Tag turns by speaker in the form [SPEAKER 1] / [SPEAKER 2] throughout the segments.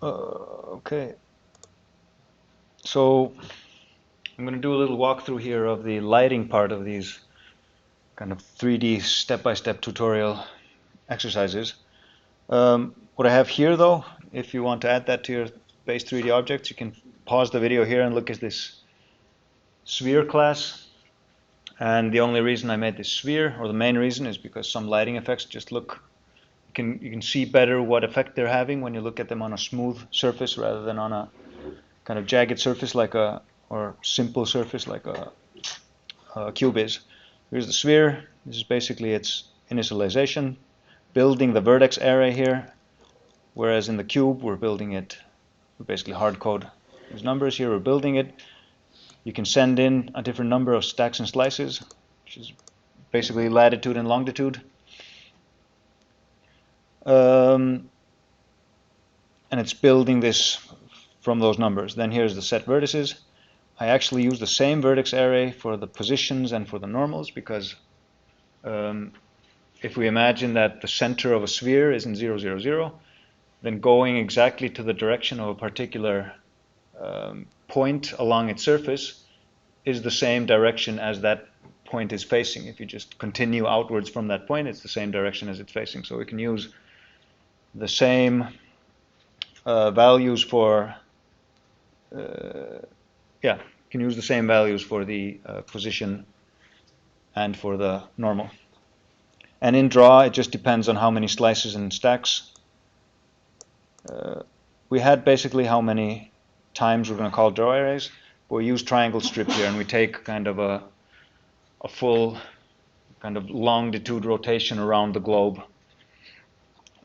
[SPEAKER 1] Okay, so I'm going to do a little walkthrough here of the lighting part of these kind of 3D step-by-step tutorial exercises. What I have here though, if you want to add that to your base 3D objects, you can pause the video here and look at this sphere class. And the only reason I made this sphere, or the main reason, is because some lighting effects just look, you can see better what effect they're having when you look at them on a smooth surface rather than on a kind of jagged surface like or simple surface like a cube is. Here's the sphere. This is basically its initialization, building the vertex array here, whereas in the cube we're building it, we basically hard code these numbers here, we're building it. You can send in a different number of stacks and slices, which is basically latitude and longitude. And it's building this from those numbers. Then here's the set vertices. I actually use the same vertex array for the positions and for the normals because if we imagine that the center of a sphere is in 0, 0, 0, then going exactly to the direction of a particular point along its surface is the same direction as that point is facing. If you just continue outwards from that point, it's the same direction as it's facing. So we can use the same values for can use the same values for the position and for the normal. And in draw, it just depends on how many slices and stacks. We had basically how many times we're going to call draw arrays, but we use triangle strip here, and we take kind of a full kind of longitude rotation around the globe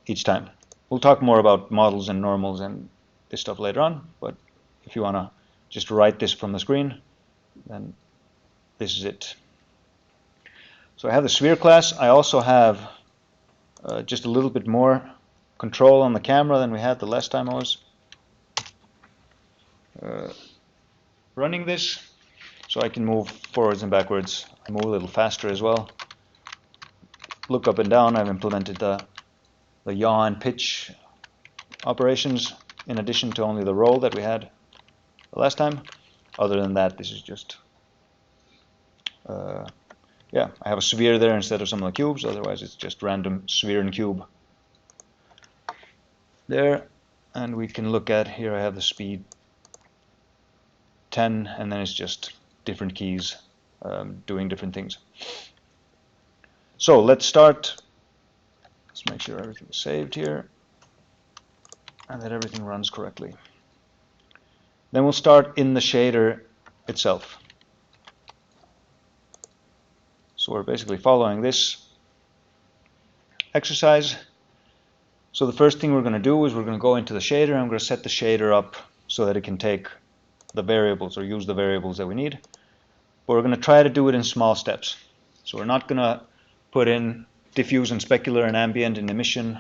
[SPEAKER 1] each time. We'll talk more about models and normals and this stuff later on, but if you want to just write this from the screen, then this is it. So I have the sphere class. I also have just a little bit more control on the camera than we had the last time I was running this. So I can move forwards and backwards. I move a little faster as well. Look up and down. I've implemented the yaw and pitch operations in addition to only the roll that we had the last time. Other than that, this is just I have a sphere there instead of some of the cubes. Otherwise, it's just random sphere and cube there. And we can look at here. I have the speed 10, and then it's just different keys doing different things. So let's start. Let's make sure everything is saved here and that everything runs correctly. Then we'll start in the shader itself. So we're basically following this exercise. So the first thing we're going to do is we're going to go into the shader and I'm going to set the shader up so that it can take the variables or use the variables that we need. But we're going to try to do it in small steps. So we're not going to put in diffuse and specular and ambient and emission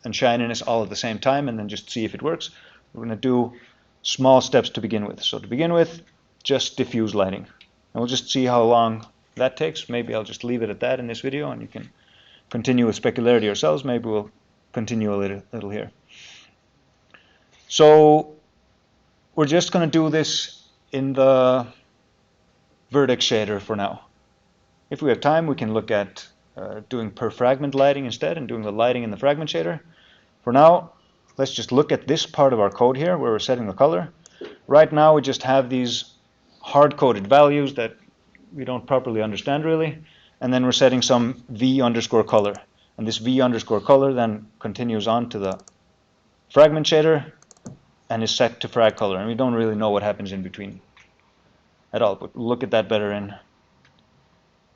[SPEAKER 1] and shininess all at the same time and then just see if it works. We're going to do small steps to begin with. So to begin with, just diffuse lighting. And we'll just see how long that takes. Maybe I'll just leave it at that in this video and you can continue with specularity yourselves. Maybe we'll continue a little here. So we're just going to do this in the vertex shader for now. If we have time, we can look at doing per fragment lighting instead and doing the lighting in the fragment shader. For now, let's just look at this part of our code here where we're setting the color. Right now we just have these hard-coded values that we don't properly understand really, and then we're setting some v underscore color. And this v underscore color then continues on to the fragment shader and is set to frag color. And we don't really know what happens in between at all, but we'll look at that better in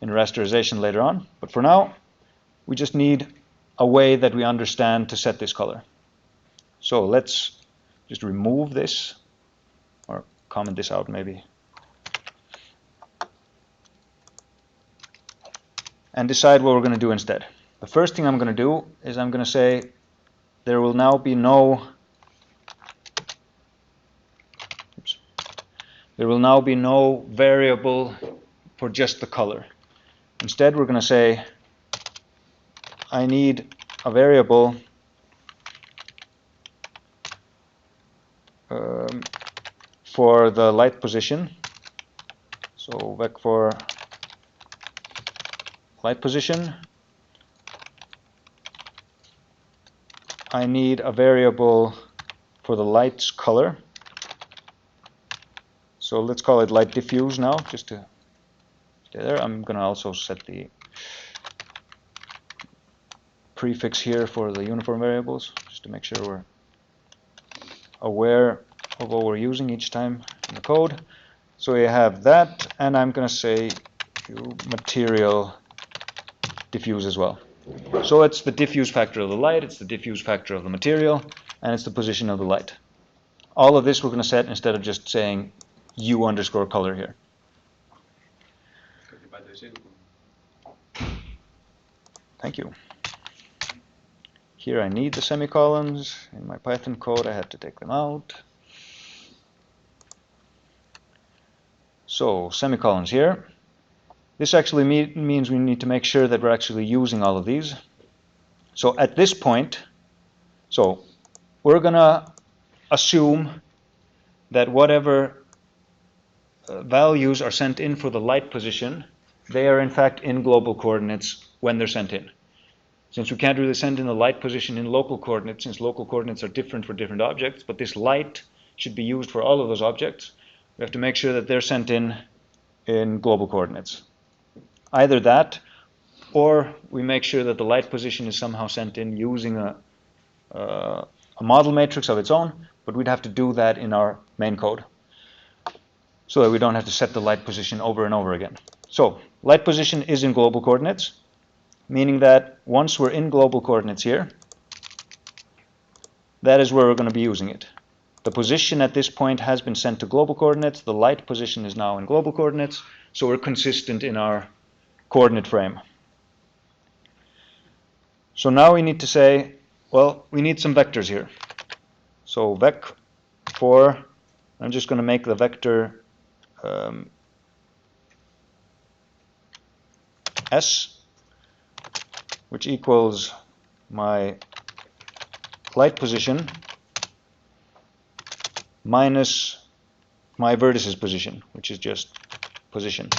[SPEAKER 1] rasterization later on. But for now, we just need a way that we understand to set this color. So let's just remove this, or comment this out maybe, and decide what we're going to do instead. The first thing I'm going to do is I'm going to say there will now be no variable for just the color. Instead, we're going to say I need a variable for the light position. So vec for light position, I need a variable for the light's color. So let's call it light diffuse now, just to stay there. I'm going to also set the prefix here for the uniform variables, just to make sure we're aware of what we're using each time in the code. So we have that, and I'm going to say material diffuse as well. So it's the diffuse factor of the light, it's the diffuse factor of the material, and it's the position of the light. All of this we're going to set instead of just saying U underscore color here. Thank you. Here I need the semicolons. In my Python code I had to take them out. So semicolons here. This actually means we need to make sure that we're actually using all of these. So at this point, so we're going to assume that whatever values are sent in for the light position, they are in fact in global coordinates when they're sent in. Since we can't really send in the light position in local coordinates, since local coordinates are different for different objects, but this light should be used for all of those objects, we have to make sure that they're sent in global coordinates. Either that, or we make sure that the light position is somehow sent in using a model matrix of its own, but we'd have to do that in our main code, so that we don't have to set the light position over and over again. So light position is in global coordinates, meaning that once we're in global coordinates here, that is where we're going to be using it. The position at this point has been sent to global coordinates, the light position is now in global coordinates, so we're consistent in our coordinate frame. So now we need to say, well, we need some vectors here. So vec for, I'm just going to make the vector S, which equals my light position minus my vertices position, which is just position.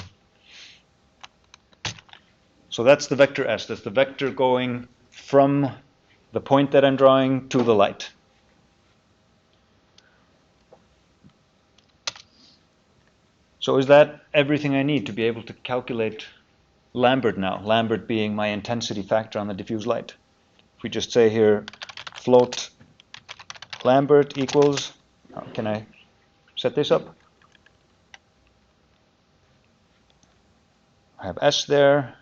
[SPEAKER 1] So that's the vector S. That's the vector going from the point that I'm drawing to the light. So is that everything I need to be able to calculate Lambert now? Lambert being my intensity factor on the diffuse light. If we just say here float Lambert equals, can I set this up? I have S there.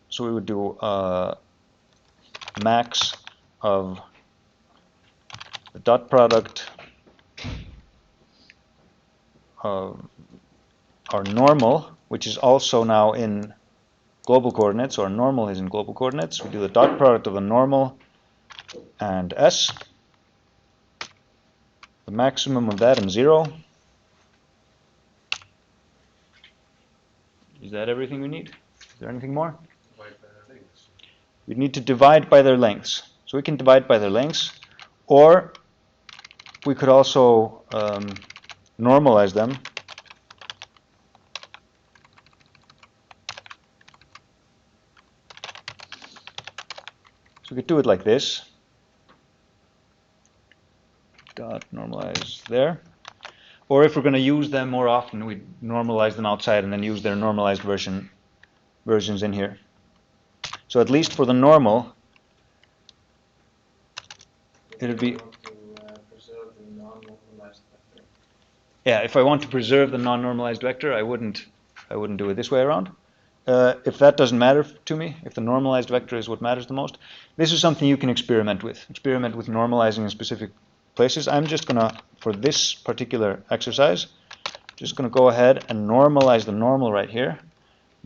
[SPEAKER 1] So we would do max of the dot product of our normal, which is also now in global coordinates, or normal is in global coordinates. We do the dot product of the normal and S. The maximum of that in 0. Is that everything we need? Is there anything more?
[SPEAKER 2] Divide by their lengths.
[SPEAKER 1] We need to divide by their lengths. So we can divide by their lengths, or we could also normalize them. So we could do it like this. Dot normalize there. Or if we're going to use them more often, we normalize them outside and then use their normalized versions in here. So at least for the normal, it would be...
[SPEAKER 2] Preserve the non-normalized vector.
[SPEAKER 1] Yeah, if I want to preserve the non-normalized vector, I wouldn't do it this way around. If that doesn't matter to me, if the normalized vector is what matters the most, this is something you can experiment with. Experiment with normalizing in specific places. I'm just going to, for this particular exercise, just going to go ahead and normalize the normal right here.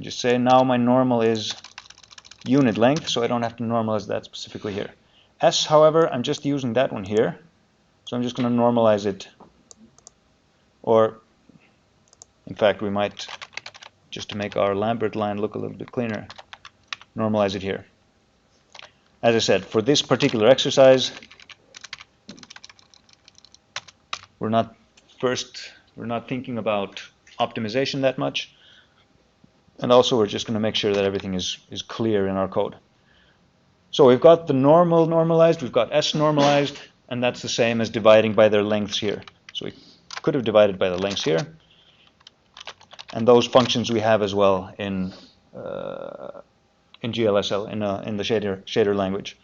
[SPEAKER 1] Just say now my normal is unit length, so I don't have to normalize that specifically here. S, however, I'm just using that one here, so I'm just going to normalize it. Or, in fact, we might, just to make our Lambert line look a little bit cleaner, normalize it here. As I said, for this particular exercise, We're not thinking about optimization that much. And also we're just going to make sure that everything is clear in our code. So we've got the normal normalized, we've got S normalized, and that's the same as dividing by their lengths here. So we could have divided by the lengths here. And those functions we have as well in GLSL, in the shader language.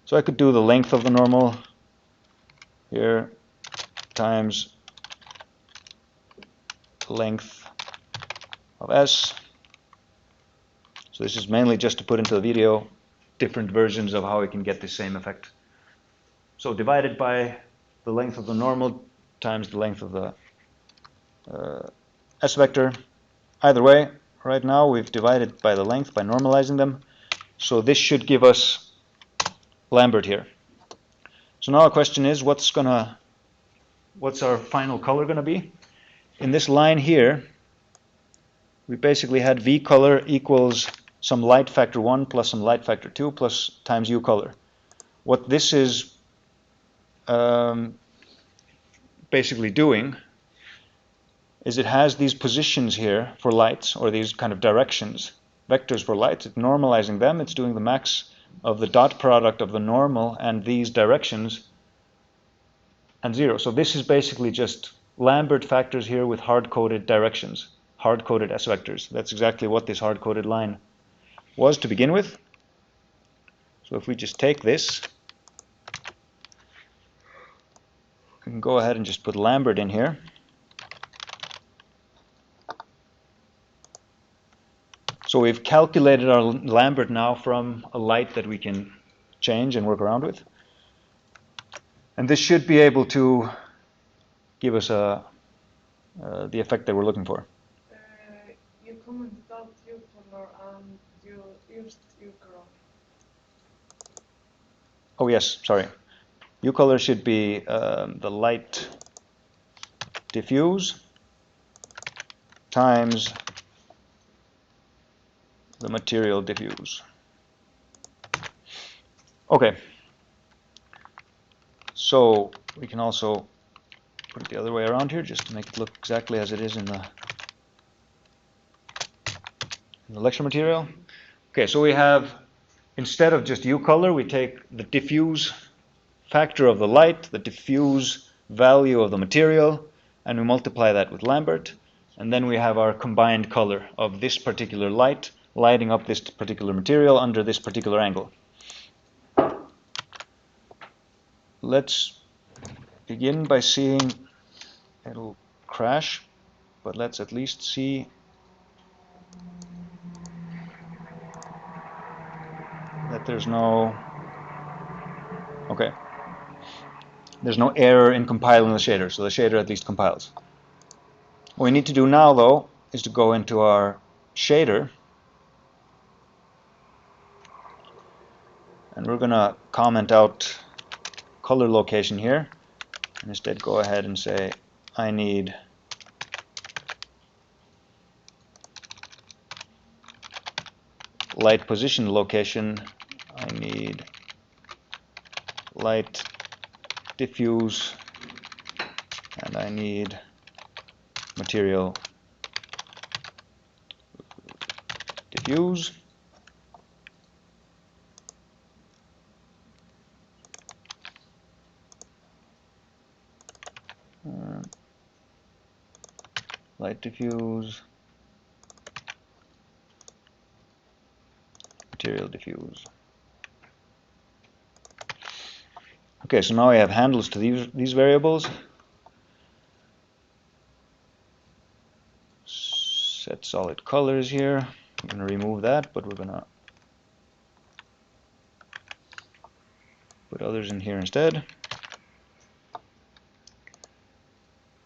[SPEAKER 1] So I could do the length of the normal here times length of S. So this is mainly just to put into the video different versions of how we can get the same effect. So divided by the length of the normal times the length of the S vector. Either way, right now we've divided by the length by normalizing them. So this should give us Lambert here. So now the question is, what's our final color gonna be? In this line here, we basically had V color equals some light factor 1 plus some light factor 2 plus times U color. What this is basically doing is it has these positions here for lights, or these kind of directions, vectors for lights. It's normalizing them. It's doing the max of the dot product of the normal and these directions and 0. So this is basically just Lambert factors here with hard-coded directions, hard-coded S vectors. That's exactly what this hard-coded line was to begin with. So if we just take this, we can go ahead and just put Lambert in here. So we've calculated our Lambert now from a light that we can change and work around with. And this should be able to give us the effect that we're looking for.
[SPEAKER 2] You commented out U color and you used U color.
[SPEAKER 1] Oh yes, sorry. U color should be the light diffuse times the material diffuse. Okay. So we can also put it the other way around here just to make it look exactly as it is in the lecture material. Okay, so we have, instead of just U color, we take the diffuse factor of the light, the diffuse value of the material, and we multiply that with Lambert. And then we have our combined color of this particular light lighting up this particular material under this particular angle. Let's begin by seeing, it'll crash, but let's at least see that there's no, okay, there's no error in compiling the shader, so the shader at least compiles. What we need to do now, though, is to go into our shader, and we're going to comment out color location here, and instead go ahead and say I need light position location, I need light diffuse, and I need material diffuse. Light diffuse, material diffuse. Okay, so now I have handles to these variables. Set solid colors here. I'm going to remove that, but we're going to put others in here instead.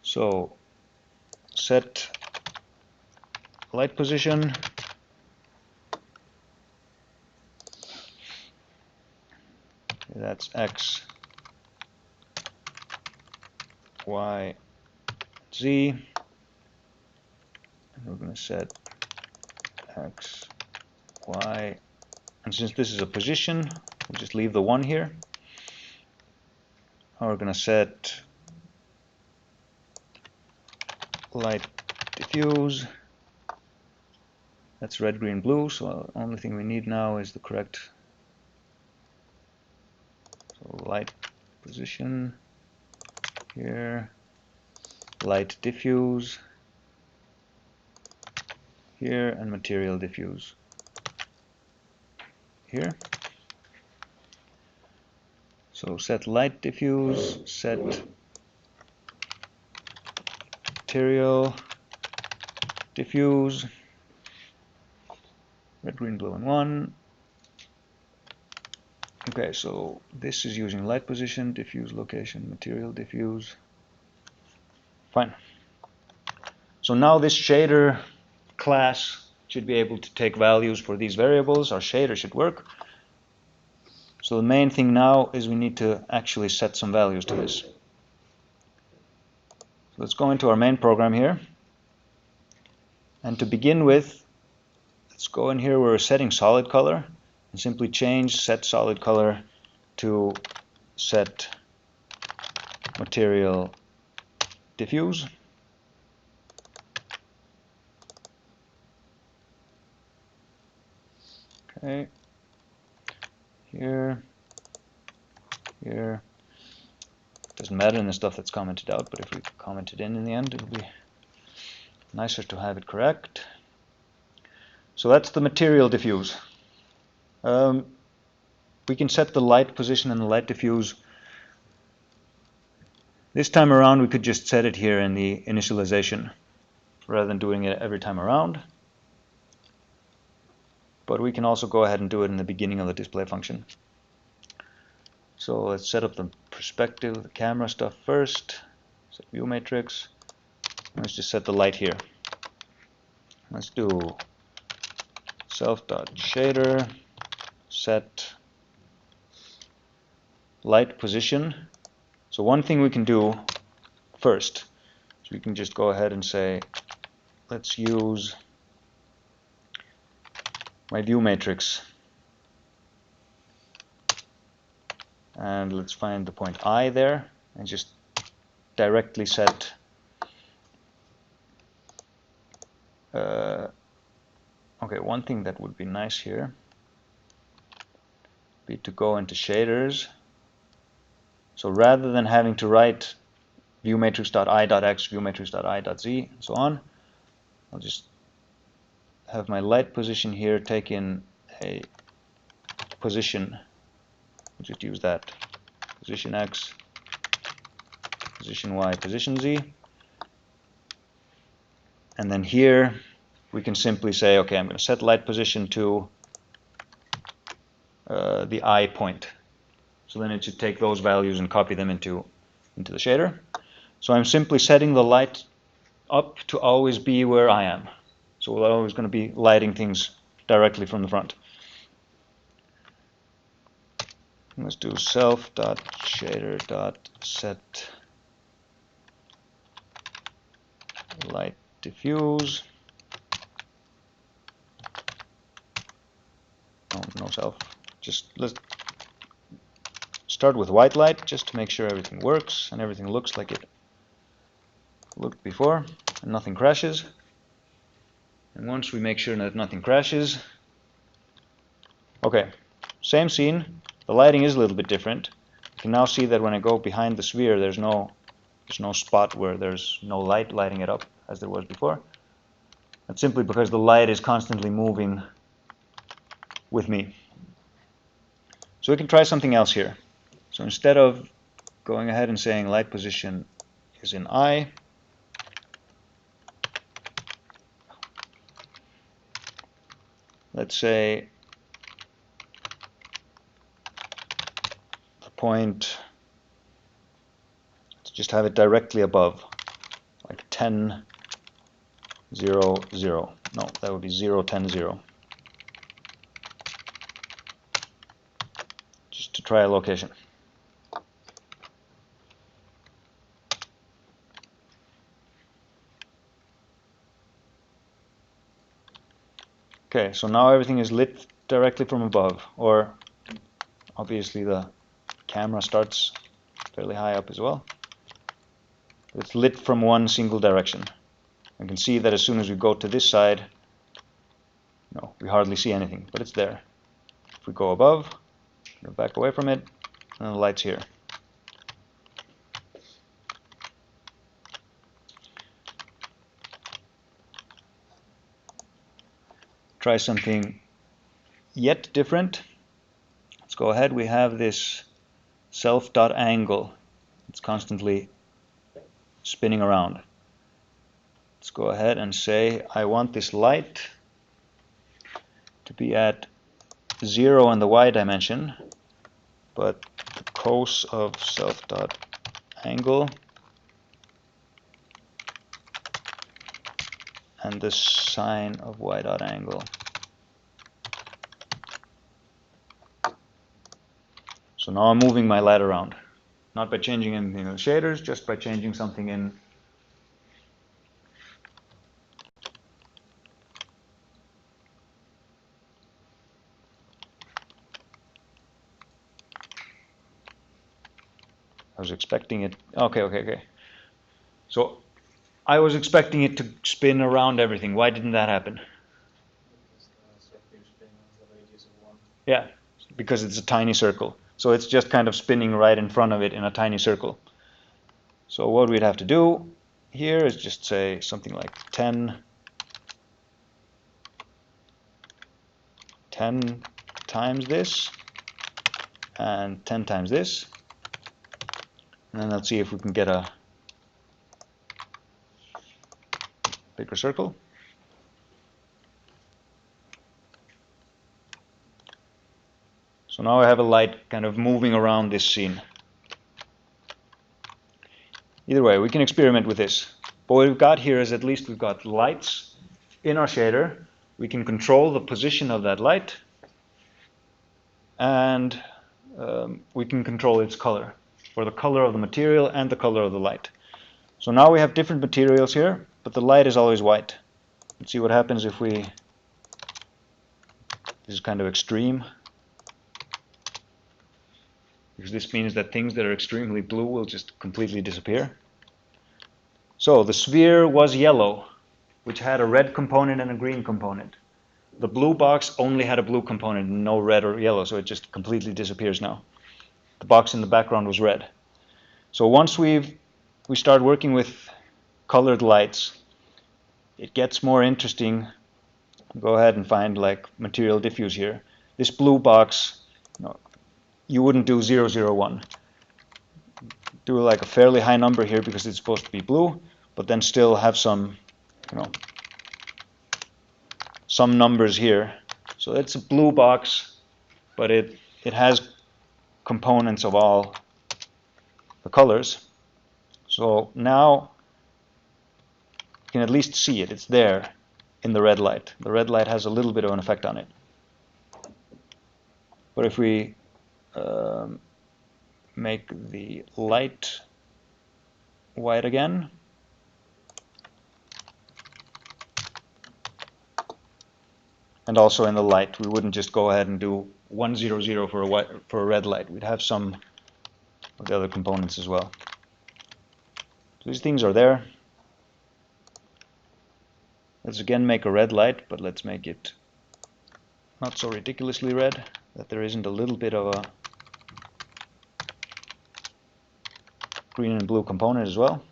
[SPEAKER 1] So set light position, that's X, Y, Z, and we're going to set X, Y, and since this is a position, we'll just leave the 1 here. Now we're going to set light diffuse. That's red, green, blue, so the only thing we need now is the correct light position here, light diffuse here, and material diffuse here. So set light diffuse, set material diffuse, red, green, blue, and 1. Okay, so this is using light position, diffuse location, material diffuse. Fine. So now this shader class should be able to take values for these variables. Our shader should work. So the main thing now is we need to actually set some values to this. So let's go into our main program here. And to begin with, let's go in here where we're setting solid color and simply change set solid color to set material diffuse. Okay. Here. Doesn't matter in the stuff that's commented out, but if we comment it in the end, it'll be nicer to have it correct. So that's the material diffuse. We can set the light position and the light diffuse. This time around, we could just set it here in the initialization rather than doing it every time around. But we can also go ahead and do it in the beginning of the display function. So let's set up the perspective, the camera stuff first. Set view matrix. Let's just set the light here. Let's do self.shader set light position. So one thing we can do first is we can just go ahead and say, let's use my view matrix. And let's find the point I there and just directly set okay, one thing that would be nice here be to go into shaders. So rather than having to write viewmatrix.i.x, viewmatrix.i.z, and so on, I'll just have my light position here take in a position. We'll just use that. Position X, position Y, position Z. And then here we can simply say, okay, I'm going to set light position to the I point. So then it should take those values and copy them into the shader. So I'm simply setting the light up to always be where I am. So we're always going to be lighting things directly from the front. Let's do self.shader.set light diffuse. No self. Just let's start with white light just to make sure everything works and everything looks like it looked before and nothing crashes. And once we make sure that nothing crashes, okay, same scene. The lighting is a little bit different. You can now see that when I go behind the sphere, there's no spot where there's no light lighting it up as there was before. That's simply because the light is constantly moving with me. So we can try something else here. So instead of going ahead and saying light position is in I, let's say the point, let's just have it directly above, like 10, 0, 0. No, that would be 0, 10, 0. Just to try a location. Okay, so now everything is lit directly from above, or obviously the camera starts fairly high up as well. It's lit from one single direction. You can see that as soon as we go to this side, no, we hardly see anything, but it's there. If we go above, back away from it, and the light's here. Try something yet different. Let's go ahead. We have this self.angle. It's constantly spinning around. Let's go ahead and say I want this light to be at 0 in the y dimension, but the cos of self.angle and the sine of y.angle. So now I'm moving my light around, not by changing anything in the shaders, just by changing something in I was expecting it. Okay. So I was expecting it to spin around everything. Why didn't that happen?
[SPEAKER 3] Because the circular spin has a radius of 1.
[SPEAKER 1] Yeah, because it's a tiny circle. So it's just kind of spinning right in front of it in a tiny circle. So what we'd have to do here is just say something like 10 times this and 10 times this. And then let's see if we can get a bigger circle. So now I have a light kind of moving around this scene. Either way, we can experiment with this. But what we've got here is at least we've got lights in our shader. We can control the position of that light, and we can control its color, or the color of the material and the color of the light. So now we have different materials here, but the light is always white. Let's see what happens if we, this is kind of extreme, because this means that things that are extremely blue will just completely disappear. So the sphere was yellow, which had a red component and a green component. The blue box only had a blue component and no red or yellow, so it just completely disappears now. The box in the background was red. So once we start working with colored lights, it gets more interesting. Go ahead and find like material diffuse here. This blue box, you wouldn't do 001. Do like a fairly high number here because it's supposed to be blue, but then still have some, some numbers here. So it's a blue box, but it has components of all the colors. So now you can at least see it. It's there in the red light. The red light has a little bit of an effect on it. But if we make the light white again, and also in the light, we wouldn't just go ahead and do 100 for a red light. We'd have some of the other components as well. So these things are there. Let's again make a red light, but let's make it not so ridiculously red that there isn't a little bit of a green and blue component as well.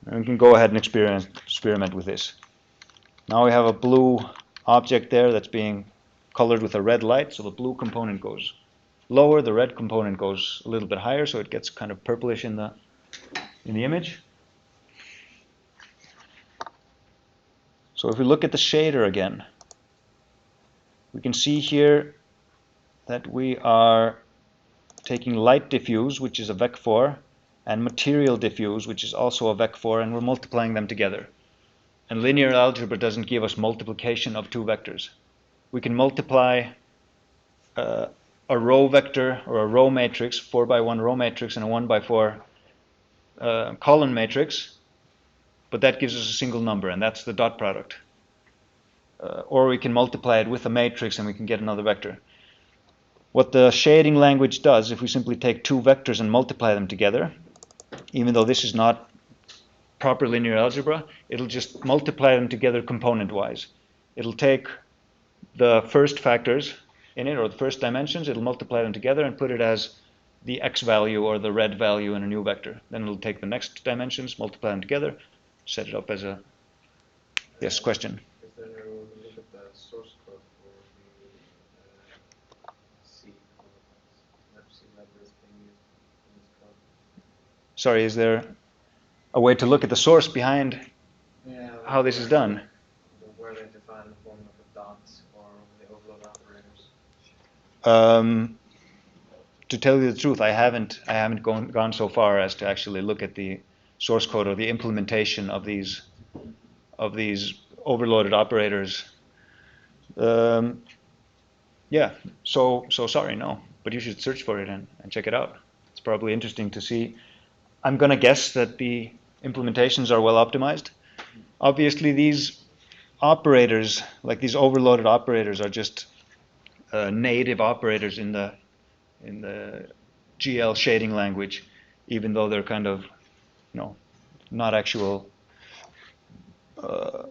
[SPEAKER 1] And we can go ahead and experiment with this. Now we have a blue object there that's being colored with a red light, so the blue component goes lower, the red component goes a little bit higher, so it gets kind of purplish in the image. So if we look at the shader again, we can see here that we are taking light diffuse, which is a vec4, and material diffuse, which is also a vec4, and we're multiplying them together. And linear algebra doesn't give us multiplication of two vectors. We can multiply a row vector or a row matrix, 4x1 row matrix, and a 1x4 column matrix, but that gives us a single number, and that's the dot product. Or we can multiply it with a matrix and we can get another vector. What the shading language does, if we simply take two vectors and multiply them together, even though this is not proper linear algebra, it'll just multiply them together component-wise. It'll take the first factors in it, or the first dimensions, it'll multiply them together and put it as the x value or the red value in a new vector. Then it'll take the next dimensions, multiply them together, set it up as a yes question.
[SPEAKER 3] Is there no look at the source code for the C coordinates? C Lambert is being used in this code.
[SPEAKER 1] Sorry, is there a way to look at the source behind
[SPEAKER 3] Yeah,
[SPEAKER 1] how this is done?
[SPEAKER 3] Where they define the form of the dots or the overload operators.
[SPEAKER 1] To tell you the truth, I haven't gone so far as to actually look at the source code or the implementation of these overloaded operators. Yeah, so sorry, no. But you should search for it and check it out. It's probably interesting to see. I'm gonna guess that the implementations are well optimized. Obviously, these operators, like these overloaded operators, are just native operators in the GL shading language, even though they're kind of, not actual or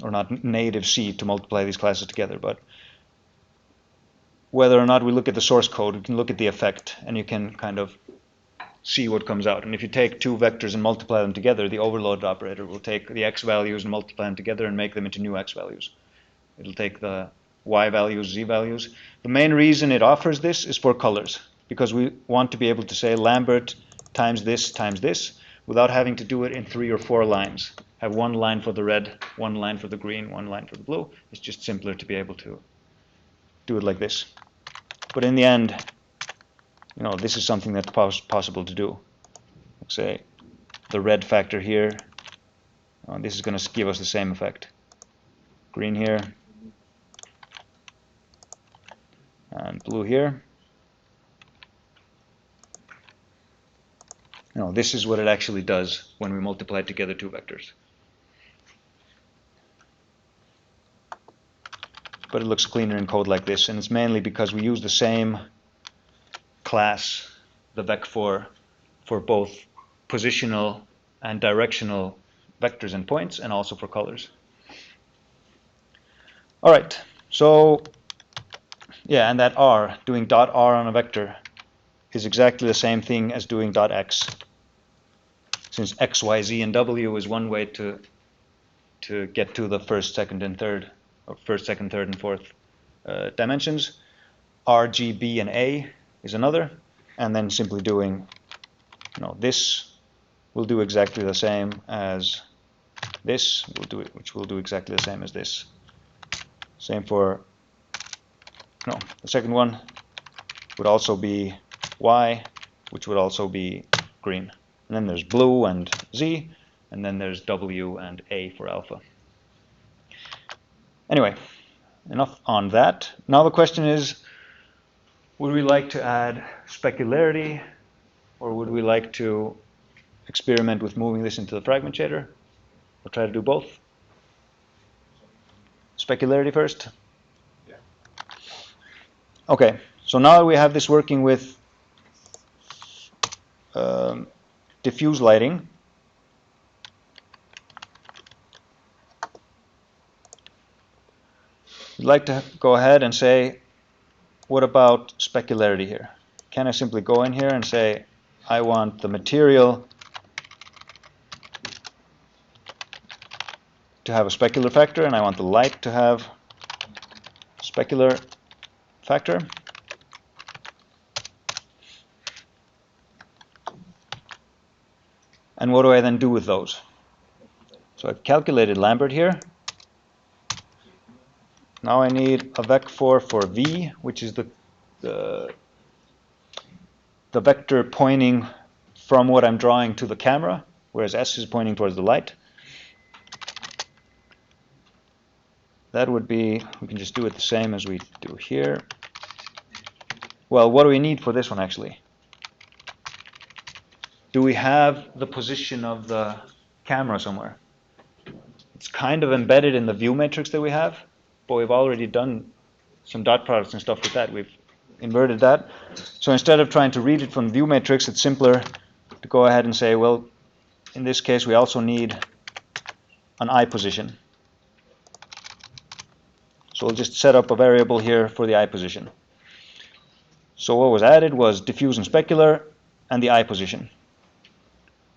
[SPEAKER 1] not native C to multiply these classes together. But whether or not we look at the source code, we can look at the effect, and you can kind of see what comes out. And if you take two vectors and multiply them together, the overloaded operator will take the x values and multiply them together and make them into new x values. It'll take the y values, z values. The main reason it offers this is for colors, because we want to be able to say Lambert times this without having to do it in 3 or 4 lines. Have one line for the red, one line for the green, one line for the blue. It's just simpler to be able to do it like this. But in the end, this is something that's possible to do. Let's say the red factor here, this is going to give us the same effect. Green here, and blue here. This is what it actually does when we multiply together two vectors. But it looks cleaner in code like this, and it's mainly because we use the same class, the vec4, for both positional and directional vectors and points, and also for colors. All right, so yeah, and that r, doing dot r on a vector, is exactly the same thing as doing dot x. Since x, y, z, and w is one way to get to the first, second, and third, or first, second, third, and fourth dimensions, r, g, b, and a is another, and then simply doing, this will do exactly the same as this, which will do exactly the same as this. Same for, the second one would also be y, which would also be green. And then there's blue and z, and then there's w and a for alpha. Anyway, enough on that. Now the question is, would we like to add specularity, or would we like to experiment with moving this into the fragment shader, or try to do both? Specularity first?
[SPEAKER 3] Yeah.
[SPEAKER 1] Okay, so now that we have this working with diffuse lighting, we'd like to go ahead and say, what about specularity here? Can I simply go in here and say, I want the material to have a specular factor, and I want the light to have specular factor? And what do I then do with those? So I've calculated Lambert here. Now I need a vec4 for v, which is the vector pointing from what I'm drawing to the camera, whereas s is pointing towards the light. That would be, we can just do it the same as we do here. Well, what do we need for this one actually? Do we have the position of the camera somewhere? It's kind of embedded in the view matrix that we have, but we've already done some dot products and stuff with that. We've inverted that. So instead of trying to read it from the view matrix, it's simpler to go ahead and say, well, in this case, we also need an eye position. So we'll just set up a variable here for the eye position. So what was added was diffuse and specular and the eye position.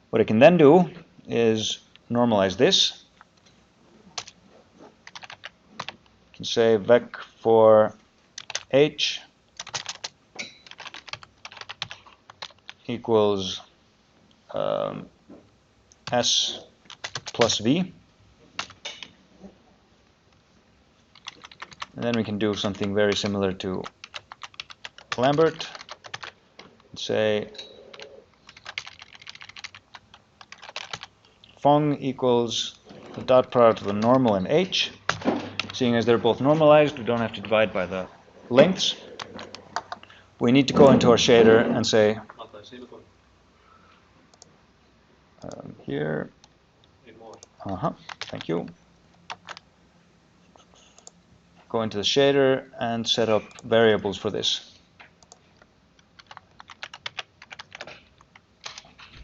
[SPEAKER 1] What I can then do is normalize this. I can say vec for h equals s plus v. And then we can do something very similar to Lambert. Say Fong equals the dot product of the normal and h. Seeing as they're both normalized, we don't have to divide by the lengths. We need to go into our shader and say here. Thank you. Go into the shader and set up variables for this.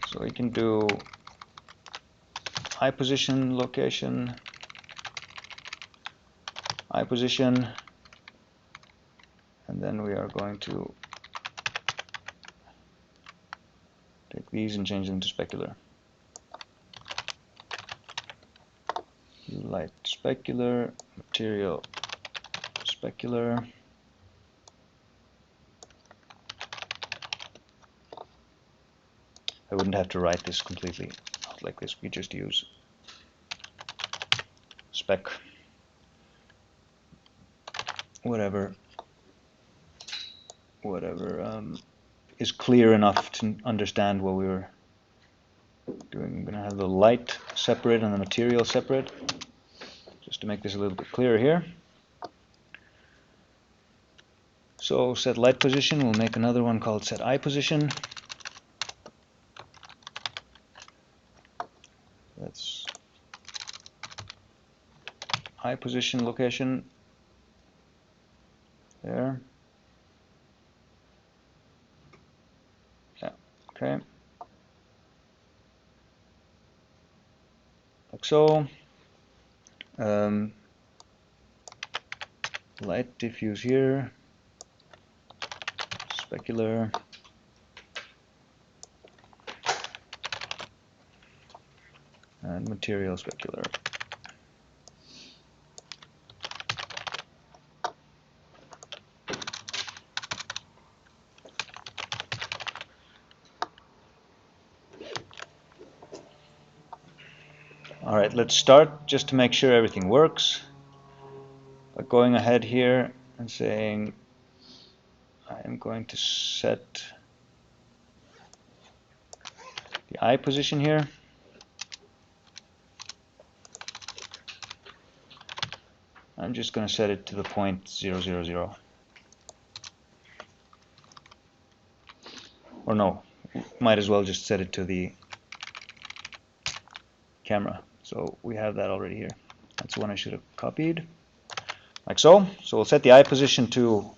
[SPEAKER 1] So we can do eye position, location, eye position, and then we are going to take these and change them to specular. Light specular, material specular. I wouldn't have to write this completely out like this. We just use spec, whatever is clear enough to understand what we were doing. I'm going to have the light separate and the material separate, just to make this a little bit clearer here. So set light position, we'll make another one called set eye position. That's eye position location there. Yeah, okay. Like so. Light diffuse here. Specular. And material specular. All right, let's start just to make sure everything works by going ahead here and saying I am going to set the eye position here. I'm just going to set it to the point 0, 0, 0. Or no, might as well just set it to the camera. So we have that already here. That's the one I should have copied. Like so. So we'll set the eye position to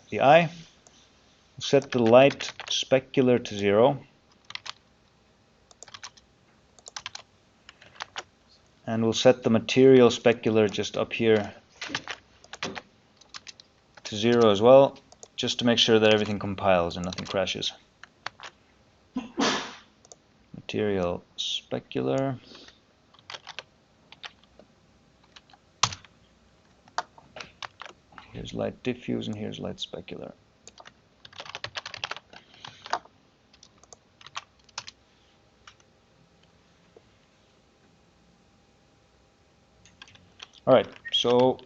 [SPEAKER 1] the eye. We'll set the light specular to 0. And we'll set the material specular just up here to 0 as well, just to make sure that everything compiles and nothing crashes. Material specular. Here's light diffuse and here's light specular. Alright, so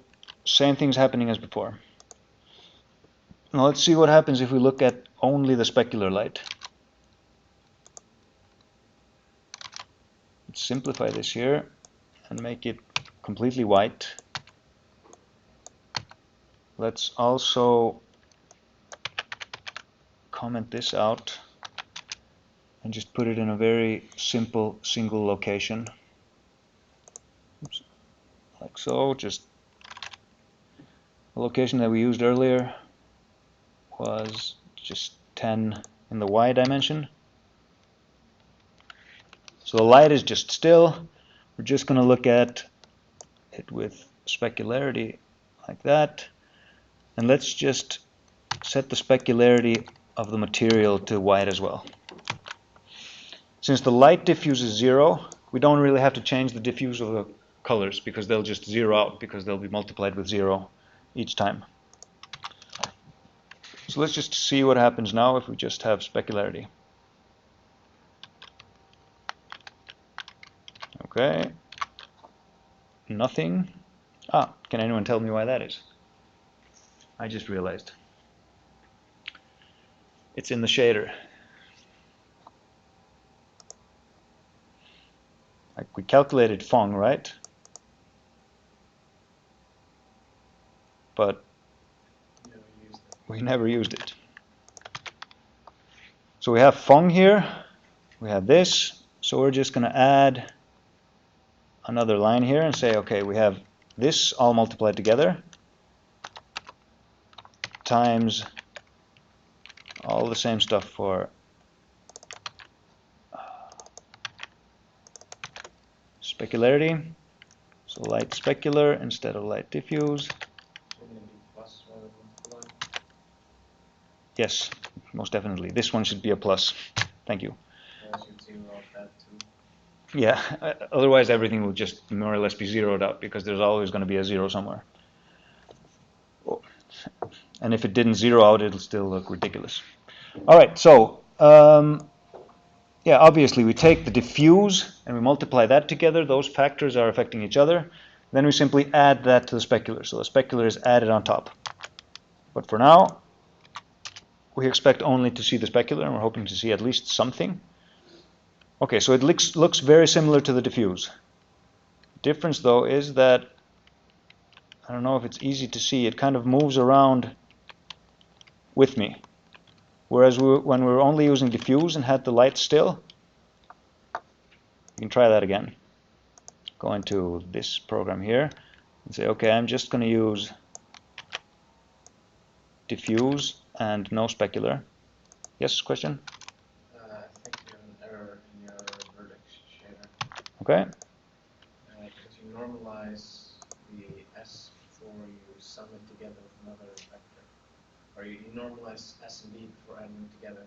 [SPEAKER 1] same thing's happening as before. Now let's see what happens if we look at only the specular light. Let's simplify this here and make it completely white. Let's also comment this out and just put it in a very simple single location. Oops. Like so, just a the location that we used earlier was just 10 in the Y dimension. So the light is just still. We're just going to look at it with specularity like that. And let's just set the specularity of the material to white as well. Since the light diffuse is 0, we don't really have to change the diffuse of the colors because they'll just zero out because they'll be multiplied with 0 each time. So let's just see what happens now if we just have specularity. Okay, nothing. Ah, can anyone tell me why that is? I just realized. It's in the shader. Like we calculated Fong, right? But we never used it. So we have Fong here, we have this, so we're just going to add another line here and say, okay, we have this all multiplied together times all the same stuff for specularity. So light specular instead of light diffuse. Yes, most definitely. This one should be a plus. Thank you. Yeah, otherwise everything will just more or less be zeroed out because there's always going to be a 0 somewhere. And if it didn't zero out, it'll still look ridiculous. All right, so yeah, obviously we take the diffuse and we multiply that together. Those factors are affecting each other. Then we simply add that to the specular. So the specular is added on top. But for now, we expect only to see the specular, and we're hoping to see at least something. Okay, so it looks very similar to the diffuse. Difference, though, is that, I don't know if it's easy to see, it kind of moves around with me. Whereas when we were only using diffuse and had the light still, you can try that again. Go into this program here and say, okay, I'm just going to use diffuse and no specular. Yes, question?
[SPEAKER 3] I think you have an error in your vertex shader.
[SPEAKER 1] Okay.
[SPEAKER 3] Because you normalize the S before you sum it together with another vector. Or you normalize S and V before adding them together.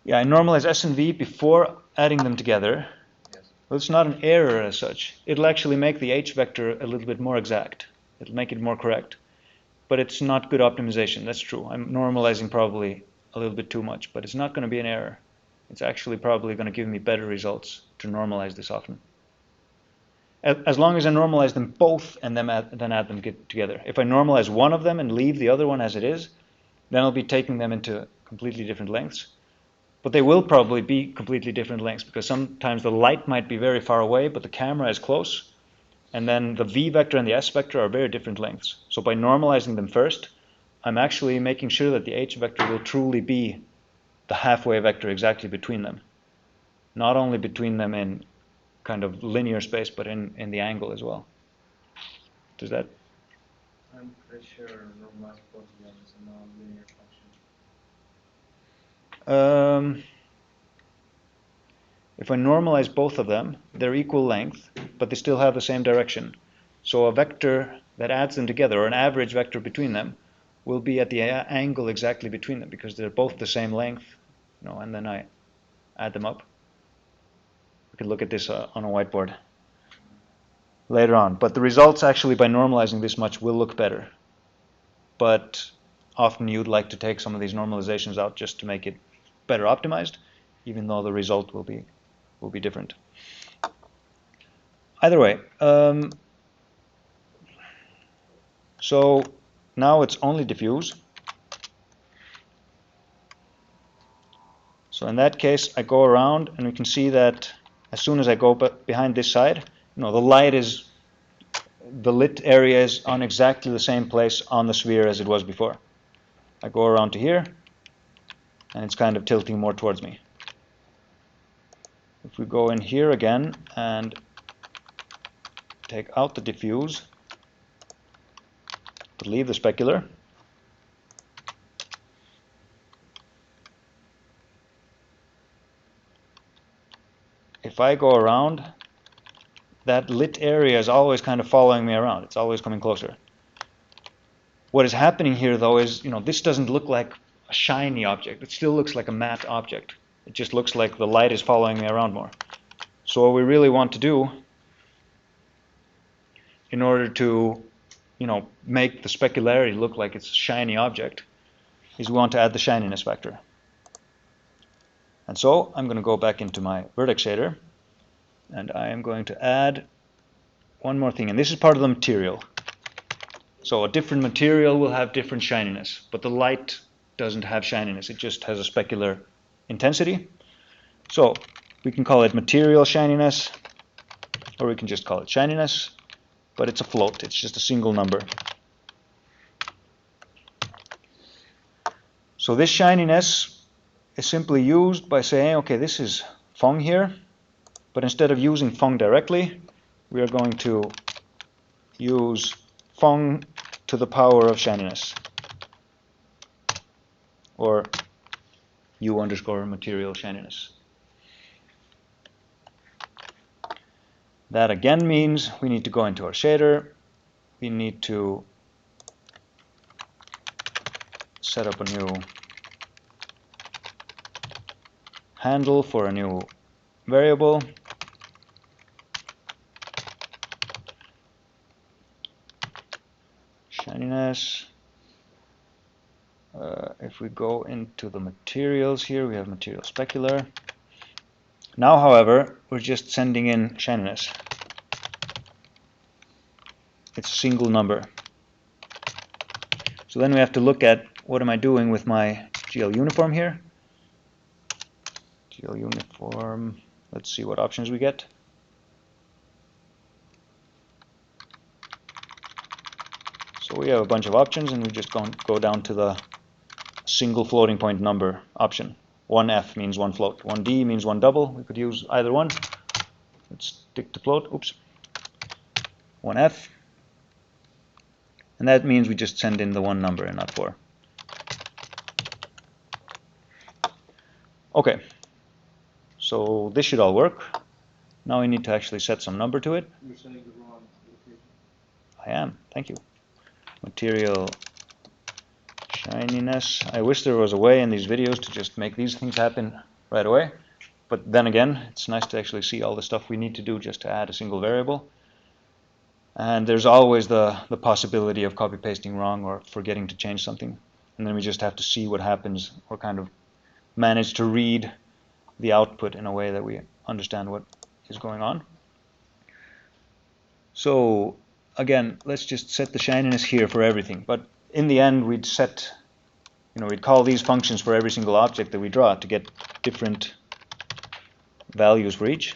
[SPEAKER 1] Yeah, I normalize S and V before adding them together.
[SPEAKER 3] Yes.
[SPEAKER 1] Well, it's not an error as such. It'll actually make the H vector a little bit more exact. It'll make it more correct. But it's not good optimization, that's true. I'm normalizing probably a little bit too much, but it's not going to be an error. It's actually probably going to give me better results to normalize this often. As long as I normalize them both and then add them together. If I normalize one of them and leave the other one as it is, then I'll be taking them into completely different lengths. But they will probably be completely different lengths because sometimes the light might be very far away, but the camera is close. And then the V vector and the S vector are very different lengths. So by normalizing them first, I'm actually making sure that the H vector will truly be the halfway vector exactly between them. Not only between them in kind of linear space, but in the angle as well. Does that?
[SPEAKER 3] I'm pretty sure normalize both of them is a non-linear function.
[SPEAKER 1] If I normalize both of them, they're equal length, but they still have the same direction. So a vector that adds them together, or an average vector between them, will be at the angle exactly between them because they're both the same length, and then I add them up. We can look at this on a whiteboard later on. But the results actually by normalizing this much will look better. But often you'd like to take some of these normalizations out just to make it better optimized, even though the result will be different. Either way, so now it's only diffuse. So in that case, I go around and we can see that as soon as I go behind this side, the lit area is on exactly the same place on the sphere as it was before. I go around to here and it's kind of tilting more towards me. If we go in here again and take out the diffuse, but leave the specular. If I go around, that lit area is always kind of following me around. It's always coming closer. What is happening here, though, is, this doesn't look like a shiny object. It still looks like a matte object. It just looks like the light is following me around more. So what we really want to do, in order to, make the specularity look like it's a shiny object, is we want to add the shininess factor. And so I'm going to go back into my vertex shader, and I am going to add one more thing, and this is part of the material. So a different material will have different shininess, but the light doesn't have shininess. It just has a specular intensity. So we can call it material shininess, or we can just call it shininess, but it's a float. It's just a single number. So this shininess is simply used by saying, okay, this is Fong here, but instead of using Fong directly, we are going to use Fong to the power of shininess, or U underscore material shininess. That again means we need to go into our shader. We need to set up a new handle for a new variable. Shininess. If we go into the materials here, we have material specular. Now, however, we're just sending in shininess. It's a single number. So then we have to look at what am I doing with my GL uniform here. GL uniform, let's see what options we get. So we have a bunch of options, and we just go down to the single floating point number option. 1F means one float. 1D means one double. We could use either one. Let's stick to float. Oops. 1F. And that means we just send in the one number and not 4. Okay. So this should all work. Now we need to actually set some number to it.
[SPEAKER 4] You're setting the wrong location.
[SPEAKER 1] I am. Thank you. Material shininess. I wish there was a way in these videos to just make these things happen right away. But then again, it's nice to actually see all the stuff we need to do just to add a single variable. And there's always the possibility of copy-pasting wrong or forgetting to change something. And then we just have to see what happens, or kind of manage to read the output in a way that we understand what is going on. So again, let's just set the shininess here for everything. But in the end, we'd set, we'd call these functions for every single object that we draw to get different values for each.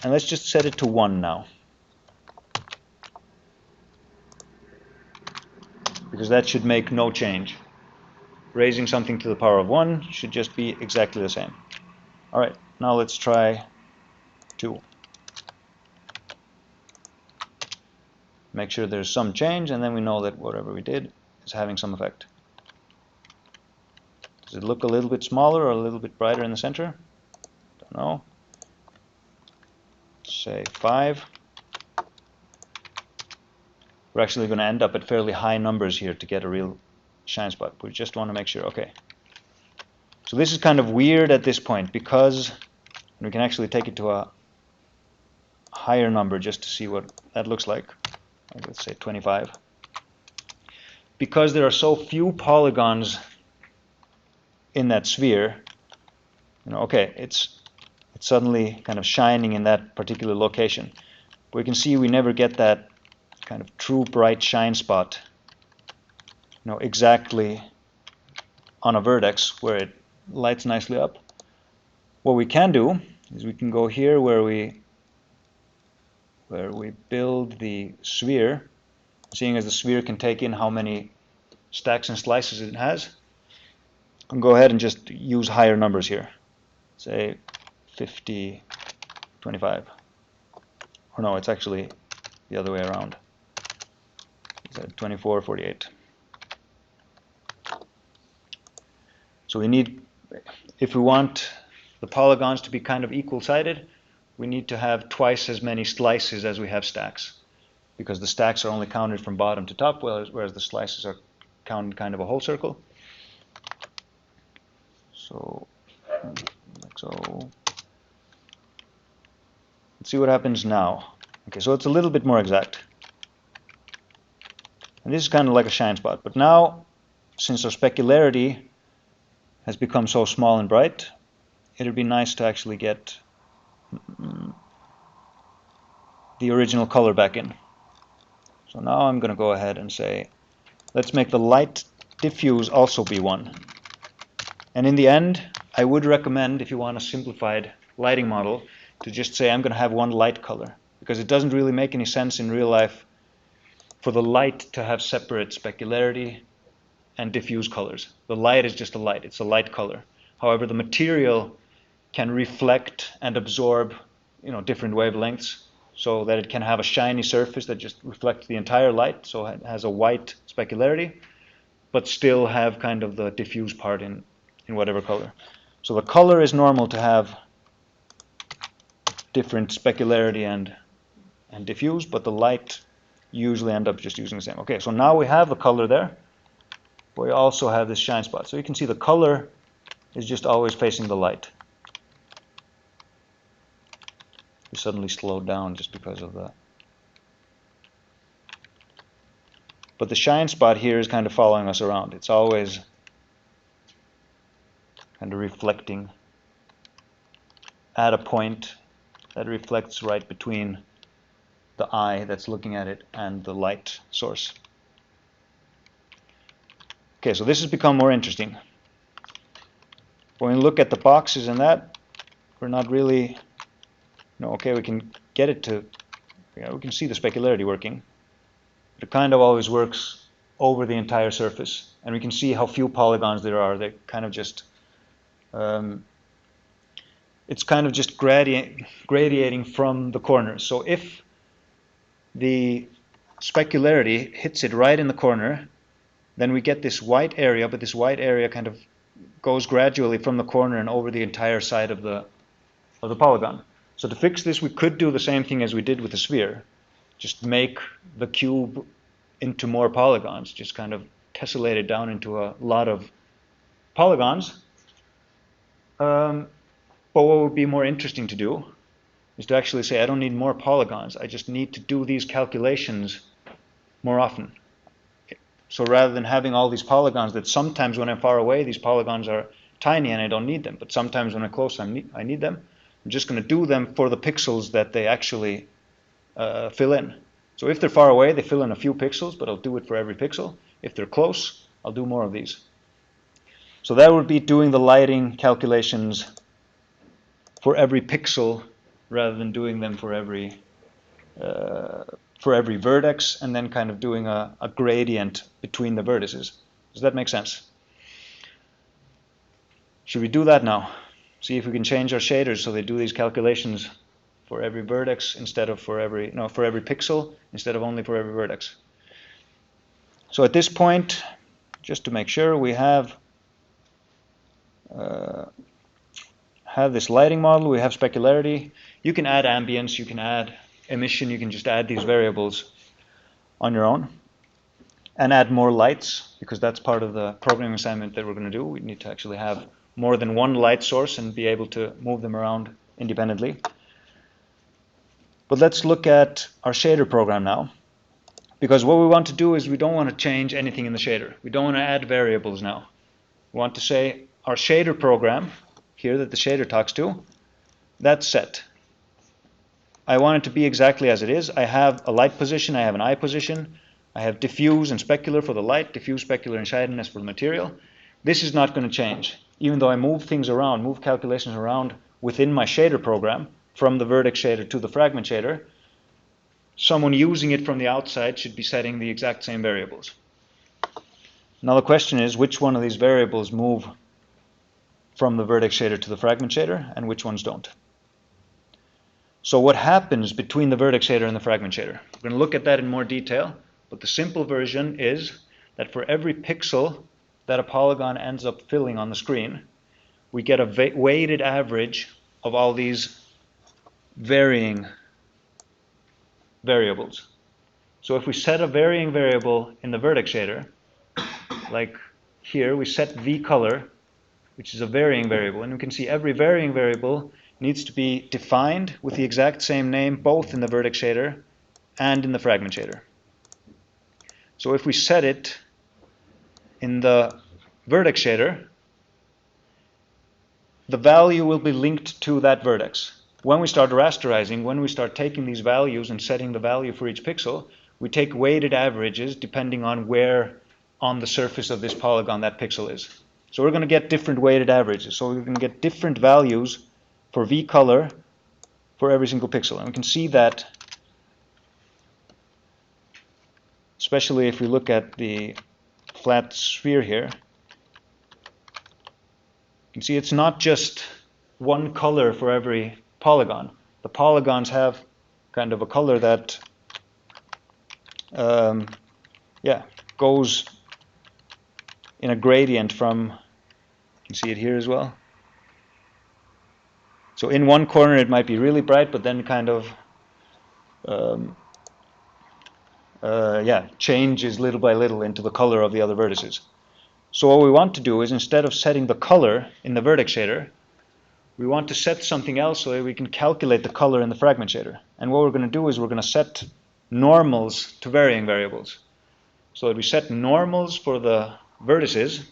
[SPEAKER 1] And let's just set it to 1 now, because that should make no change. Raising something to the power of 1 should just be exactly the same. All right, now let's try 2. Make sure there's some change, and then we know that whatever we did is having some effect. Does it look a little bit smaller or a little bit brighter in the center? Don't know. Say 5. We're actually going to end up at fairly high numbers here to get a real shine spot. We just want to make sure. Okay. So this is kind of weird at this point, because we can actually take it to a higher number just to see what that looks like. Let's say 25. Because there are so few polygons in that sphere, okay, it's suddenly kind of shining in that particular location. But we can see we never get that kind of true bright shine spot, exactly on a vertex where it lights nicely up. What we can do is we can go here where we build the sphere, seeing as the sphere can take in how many stacks and slices it has. And go ahead and just use higher numbers here. Say 50, 25. Or no, it's actually the other way around. 24, 48. So we need, if we want the polygons to be kind of equal-sided, we need to have twice as many slices as we have stacks, because the stacks are only counted from bottom to top, whereas the slices are counted kind of a whole circle. So, let's see what happens now. Okay, so it's a little bit more exact. And this is kind of like a shine spot. But now, since our specularity has become so small and bright, it would be nice to actually get the original color back in. So now I'm going to go ahead and say, let's make the light diffuse also be 1. And in the end, I would recommend, if you want a simplified lighting model, to just say I'm going to have one light color, because it doesn't really make any sense in real life for the light to have separate specularity and diffuse colors. The light is just a light, it's a light color. However, the material can reflect and absorb, different wavelengths, so that it can have a shiny surface that just reflects the entire light, so it has a white specularity, but still have kind of the diffuse part in whatever color. So the color is normal to have different specularity and diffuse, but the light usually end up just using the same. Okay, so now we have the color there, but we also have this shine spot. So you can see the color is just always facing the light. We suddenly slowed down just because of that. But the shine spot here is kind of following us around. It's always kind of reflecting at a point that reflects right between the eye that's looking at it and the light source. Okay, so this has become more interesting. When we look at the boxes and that, we're not really, okay, we can get it to, we can see the specularity working. But it kind of always works over the entire surface. And we can see how few polygons there are. They're kind of just, it's kind of just gradiating from the corners. So if the specularity hits it right in the corner, then we get this white area, but this white area kind of goes gradually from the corner and over the entire side of the polygon. So to fix this, we could do the same thing as we did with the sphere. Just make the cube into more polygons, just kind of tessellate it down into a lot of polygons. But what would be more interesting to do is to actually say, I don't need more polygons, I just need to do these calculations more often. So rather than having all these polygons that sometimes when I'm far away, these polygons are tiny and I don't need them, but sometimes when I'm close, I need them. I'm just going to do them for the pixels that they actually fill in. So if they're far away, they fill in a few pixels, but I'll do it for every pixel. If they're close, I'll do more of these. So that would be doing the lighting calculations for every pixel rather than doing them for every vertex and then kind of doing a gradient between the vertices. Does that make sense? Should we do that now? See if we can change our shaders so they do these calculations for every vertex instead of for every pixel instead of only for every vertex. So at this point, just to make sure, we have this lighting model, we have specularity. You can add ambience, you can add emission, you can just add these variables on your own and add more lights, because that's part of the programming assignment that we're going to do. We need to actually have more than one light source and be able to move them around independently. But let's look at our shader program now, because what we want to do is we don't want to change anything in the shader. We don't want to add variables now. We want to say our shader program here that the shader talks to, that's set. I want it to be exactly as it is. I have a light position, I have an eye position, I have diffuse and specular for the light, diffuse, specular, and shininess for the material. This is not going to change. Even though I move things around, move calculations around within my shader program, from the vertex shader to the fragment shader, someone using it from the outside should be setting the exact same variables. Now the question is, which one of these variables move from the vertex shader to the fragment shader, and which ones don't? So what happens between the vertex shader and the fragment shader? We're going to look at that in more detail, But the simple version is that for every pixel that a polygon ends up filling on the screen, we get a weighted average of all these varying variables. So if we set a varying variable in the vertex shader, like here we set v color, which is a varying variable, and we can see every varying variable needs to be defined with the exact same name both in the vertex shader and in the fragment shader. So if we set it in the vertex shader, the value will be linked to that vertex. When we start rasterizing, when we start taking these values and setting the value for each pixel, we take weighted averages depending on where on the surface of this polygon that pixel is. So we're going to get different weighted averages. So we're going to get different values for v color for every single pixel. And we can see that, especially if we look at the flat sphere here, you can see it's not just one color for every polygon. The polygons have kind of a color that goes in a gradient from, you can see it here as well. So in one corner it might be really bright, but then kind of changes little by little into the color of the other vertices. So what we want to do is, instead of setting the color in the vertex shader, we want to set something else so that we can calculate the color in the fragment shader. And what we're going to do is we're going to set normals to varying variables. So that we set normals for the vertices,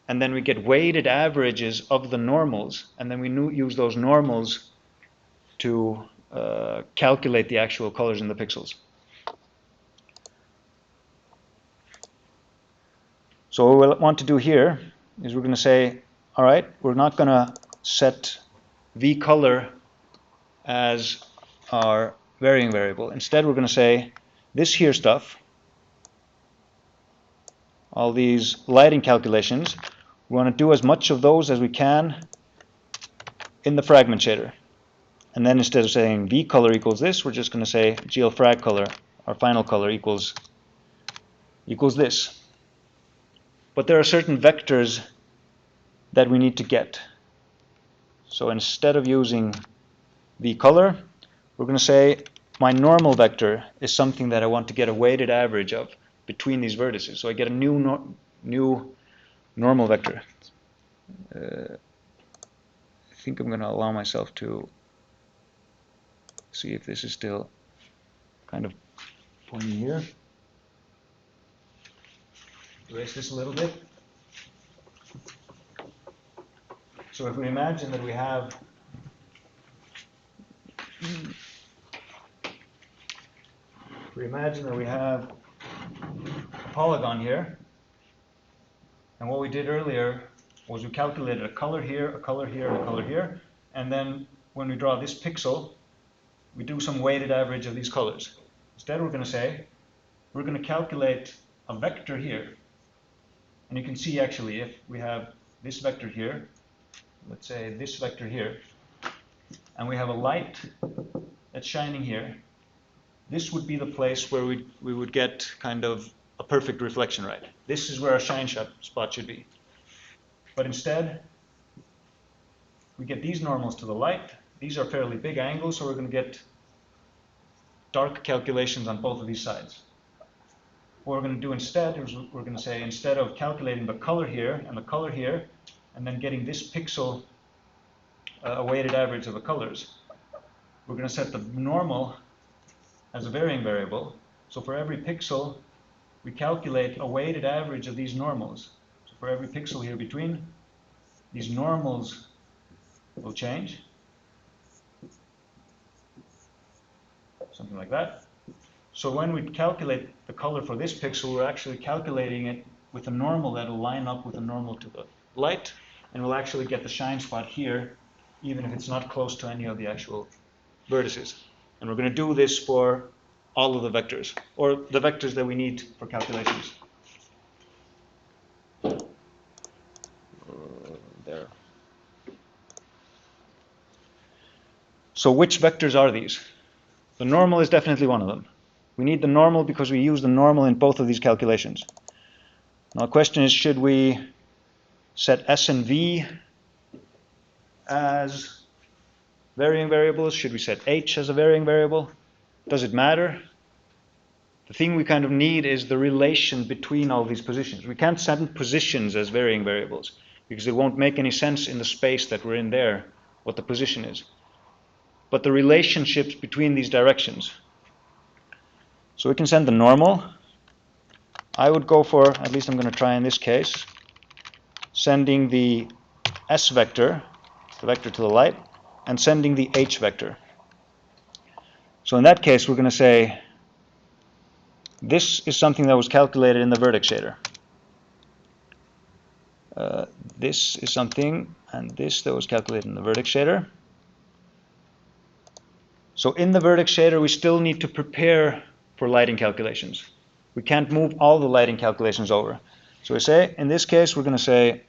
[SPEAKER 1] and then we get weighted averages of the normals, and then we use those normals to calculate the actual colors in the pixels. So what we want to do here is we're going to say, all right, we're not going to set v color as our varying variable. Instead, we're going to say this here stuff, all these lighting calculations, we want to do as much of those as we can in the fragment shader. And then instead of saying v color equals this, we're just going to say gl frag color, our final color, equals this. But there are certain vectors that we need to get. So instead of using v color, we're going to say my normal vector is something that I want to get a weighted average of between these vertices. So I get a new normal vector. I think I'm going to allow myself to see if this is still kind of pointing here. Erase this a little bit. So if we imagine that we have a polygon here, and what we did earlier was we calculated a color here, a color here, and a color here, and then when we draw this pixel, we do some weighted average of these colors. Instead, we're going to say we're going to calculate a vector here, and you can see actually if we have this vector here, let's say this vector here, and we have a light that's shining here, this would be the place where we would get kind of a perfect reflection, right? This is where our shine spot should be. But instead, we get these normals to the light. These are fairly big angles, so we're going to get dark calculations on both of these sides. What we're going to do instead is we're going to say, instead of calculating the color here, and then getting this pixel a weighted average of the colors, we're going to set the normal as a varying variable. So for every pixel, we calculate a weighted average of these normals. So for every pixel here between, these normals will change. Something like that. So when we calculate the color for this pixel, we're actually calculating it with a normal that will line up with a normal to the light, and we'll actually get the shine spot here, even if it's not close to any of the actual vertices. And we're going to do this for all of the vectors, or the vectors that we need for calculations. There. So which vectors are these? The normal is definitely one of them. We need the normal because we use the normal in both of these calculations. Now the question is, should we set S and V as varying variables? Should we set H as a varying variable? Does it matter? The thing we kind of need is the relation between all these positions. We can't set positions as varying variables because it won't make any sense in the space that we're in there what the position is. But the relationships between these directions. So we can send the normal. I would go for, at least I'm going to try in this case, sending the S vector, the vector to the light, and sending the H vector. So in that case, we're going to say this is something that was calculated in the vertex shader. This is something, and this that was calculated in the vertex shader. So in the vertex shader, we still need to prepare for lighting calculations. We can't move all the lighting calculations over. So we say, in this case, we're going to say,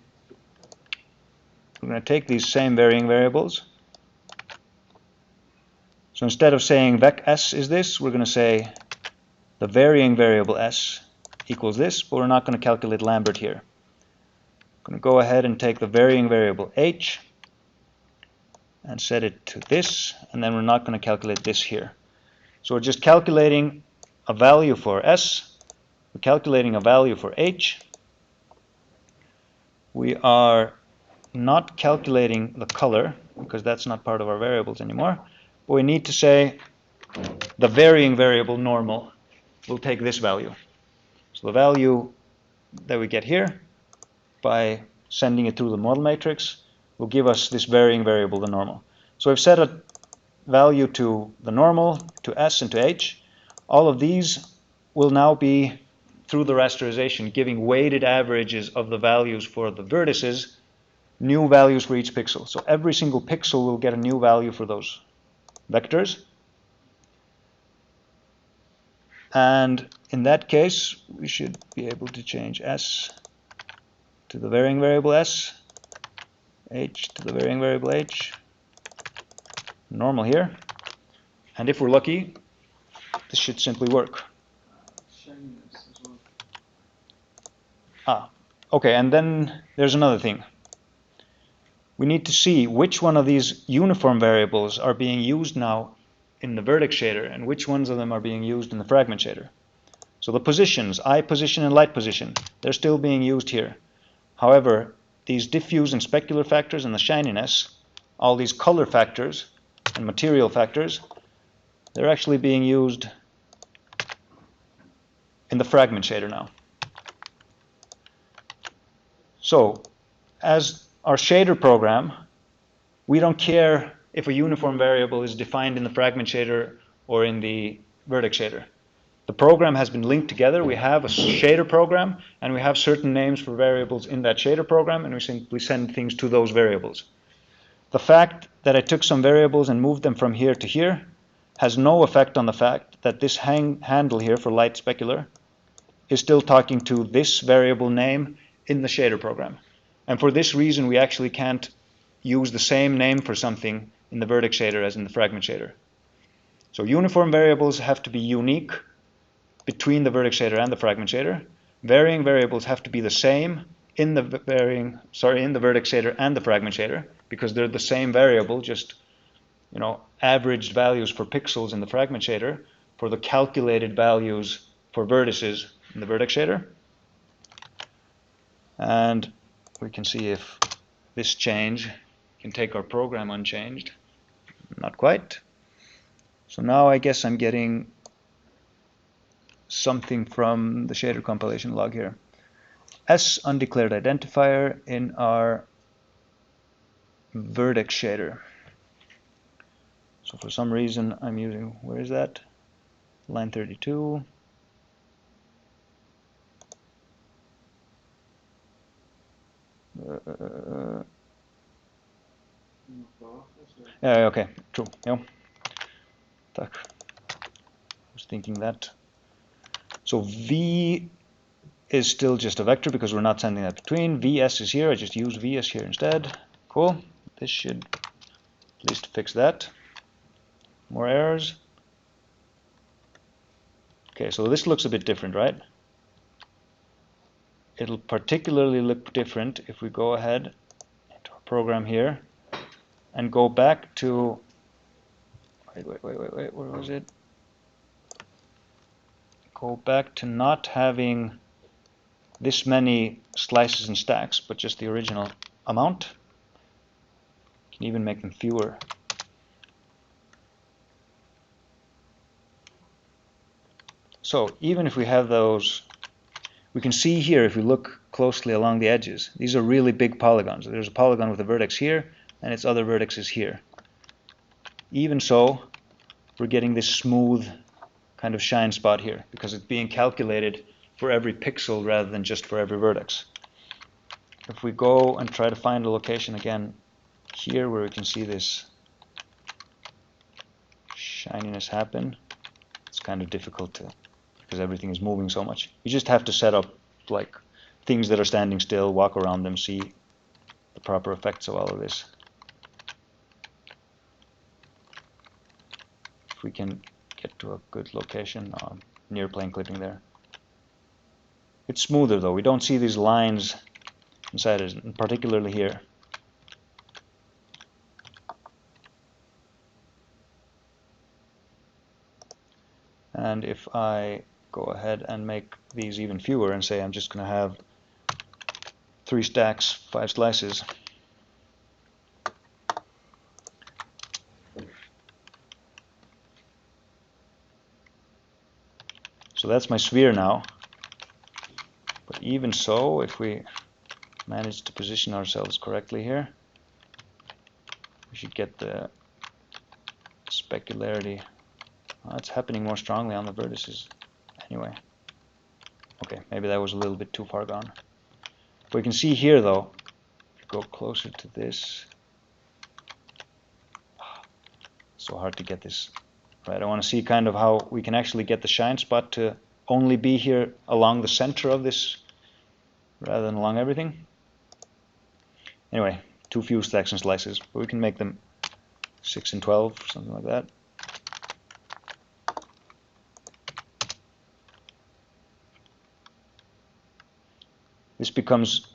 [SPEAKER 1] we're going to take these same varying variables. So instead of saying vec s is this, we're going to say the varying variable s equals this, but we're not going to calculate Lambert here. I'm going to go ahead and take the varying variable h and set it to this, and then we're not going to calculate this here. So we're just calculating a value for s, we're calculating a value for h. We are not calculating the color, because that's not part of our variables anymore, but we need to say the varying variable normal will take this value. So the value that we get here, by sending it through the model matrix, will give us this varying variable, the normal. So we've set a value to the normal, to S, and to H. All of these will now be, through the rasterization, giving weighted averages of the values for the vertices, new values for each pixel. So every single pixel will get a new value for those vectors. And in that case, we should be able to change S to the varying variable S, H to the varying variable H, normal here. And if we're lucky, this should simply work.
[SPEAKER 4] Shininess as well.
[SPEAKER 1] Okay, and then there's another thing. We need to see which one of these uniform variables are being used now in the vertex shader and which ones of them are being used in the fragment shader. So the positions, eye position and light position, they're still being used here. However, these diffuse and specular factors and the shininess, all these color factors and material factors, they're actually being used in the fragment shader now. So, as our shader program, we don't care if a uniform variable is defined in the fragment shader or in the vertex shader. The program has been linked together. We have a shader program, and we have certain names for variables in that shader program, and we simply send things to those variables. The fact that I took some variables and moved them from here to here has no effect on the fact that this handle here for light specular is still talking to this variable name in the shader program. And for this reason, we actually can't use the same name for something in the vertex shader as in the fragment shader. So uniform variables have to be unique between the vertex shader and the fragment shader. Varying variables have to be the same in the vertex shader and the fragment shader, because they're the same variable, just averaged values for pixels in the fragment shader for the calculated values for vertices in the vertex shader. And we can see if this change can take our program unchanged. Not quite. So now I guess I'm getting something from the shader compilation log here. S undeclared identifier in our vertex shader. So for some reason I'm using, where is that? Line 32. Yeah, okay, true. Yeah. Tak. I was thinking that. So V is still just a vector because we're not sending that between. Vs is here. I just use Vs here instead. Cool. This should at least fix that. More errors. Okay, so this looks a bit different, right? It'll particularly look different if we go ahead into our program here and go back to, wait, where was it? Go back to not having this many slices and stacks, but just the original amount. You can even make them fewer. So even if we have those, we can see here if we look closely along the edges, these are really big polygons. There's a polygon with a vertex here and its other vertexes here. Even so, we're getting this smooth kind of shine spot here because it's being calculated for every pixel rather than just for every vertex. If we go and try to find a location again here where we can see this shininess happen, it's kind of difficult to, because everything is moving so much. You just have to set up like things that are standing still, walk around them, see the proper effects of all of this. If we can get to a good location near plane clipping there. It's smoother though. We don't see these lines inside it, and particularly here. And if I go ahead and make these even fewer and say I'm just going to have 3 stacks, 5 slices. So that's my sphere now. But even so, if we manage to position ourselves correctly here, we should get the specularity. It's happening more strongly on the vertices anyway. Okay, maybe that was a little bit too far gone. But we can see here though, if you go closer to this, so hard to get this right. I want to see kind of how we can actually get the shine spot to only be here along the center of this rather than along everything. Anyway, too few stacks and slices, but we can make them 6 and 12, something like that. This becomes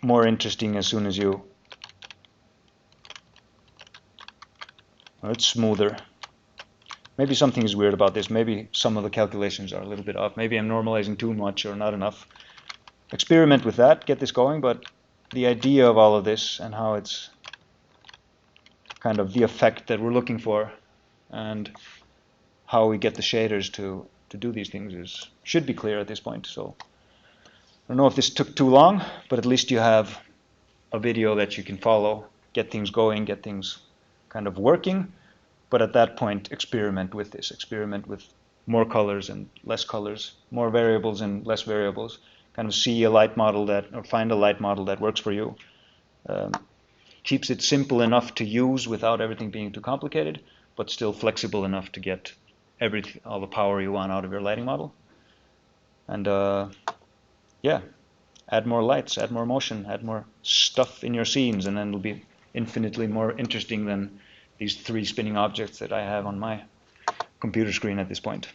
[SPEAKER 1] more interesting as soon as you, well, it's smoother. Maybe something is weird about this. Maybe some of the calculations are a little bit off. Maybe I'm normalizing too much or not enough. Experiment with that, get this going, but the idea of all of this and how it's kind of the effect that we're looking for and how we get the shaders to do these things should be clear at this point. So I don't know if this took too long, but at least you have a video that you can follow, get things going, get things kind of working. But at that point, experiment with this. Experiment with more colors and less colors, more variables and less variables. Kind of see a light model that, or find a light model that works for you. Keeps it simple enough to use without everything being too complicated, but still flexible enough to get all the power you want out of your lighting model. And yeah, add more lights, add more motion, add more stuff in your scenes, and then it'll be infinitely more interesting than these 3 spinning objects that I have on my computer screen at this point.